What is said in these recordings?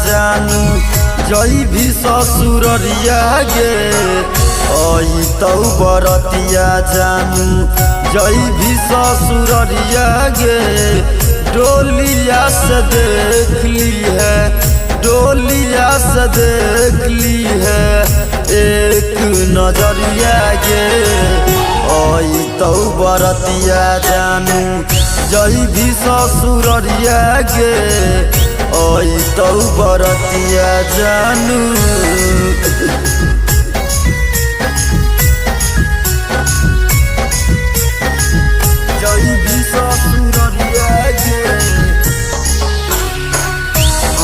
जानू जई भी ससुररिया गे आई तौ बरतिया जानू जई भी ससुररिया गे डोलिया से देख ली है डोलिया से देख ली है एक नजरिया गे आई तौ बरतिया जानू जई भी ससुररिया गे आई तौ बरतिया जानू जई भी ससुररिया गे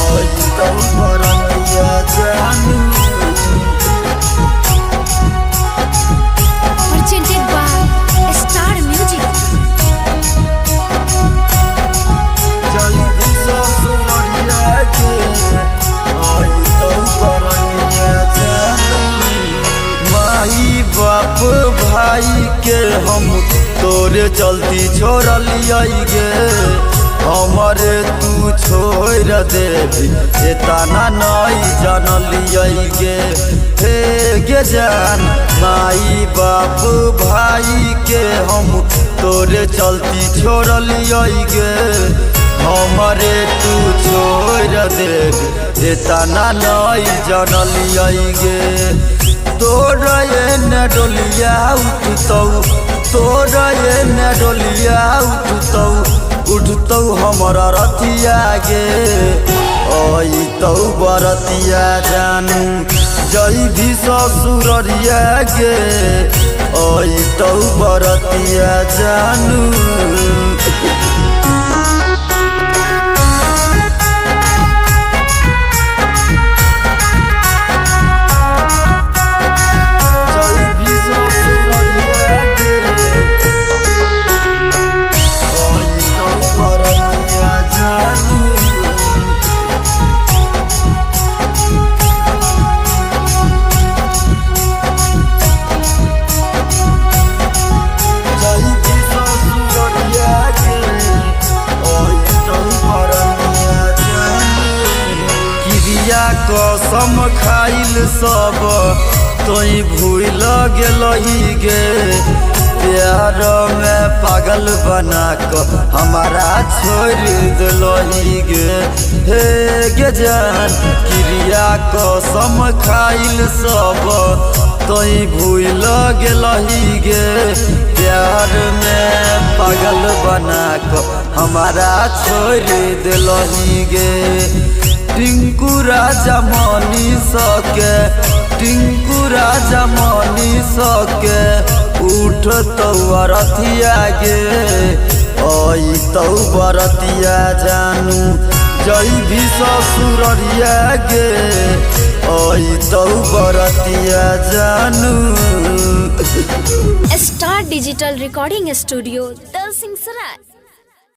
आई तौ बरतिया जानू Presented by Star Music. जई भी ससुररिया गे आई तौ बरतिया जानू माई बाप भाई के हम तोरे चलती छोड़लिया गे हमारे तू छोड़ देवी एतना नहीं जानलिया गे हे गे जान माई बाप भाई के हम तोरे चलती छोड़लिया गे हमारे तू छोड़ देवी एतना नहीं जानलिया गे तोरा न डोलिया उठतौ तोरा न डोलिया उठतौ हमारा रतिया गे आई तौ बरतिया जानू जई भी ससुररिया गे आई तौ बरतिया जानू कसम खाइल सब तोई भूल गेलही गे प्यार में पागल बना क हमारा छोड़ दिलही गे हे गे जान क्रिया कसम खाइल सब तोई भूल गेलही गे प्यार में पागल बना क हमारा छोड़ दिलही गे टिंकू राजा मनी सके टिंकू राजा मनी सके उठ तौ बरतिया गे आई तौ बरतिया जानू जई भी ससुररिया गे आई तौ बरतिया जानू Star Digital Recording Studio, Dalsingsarai.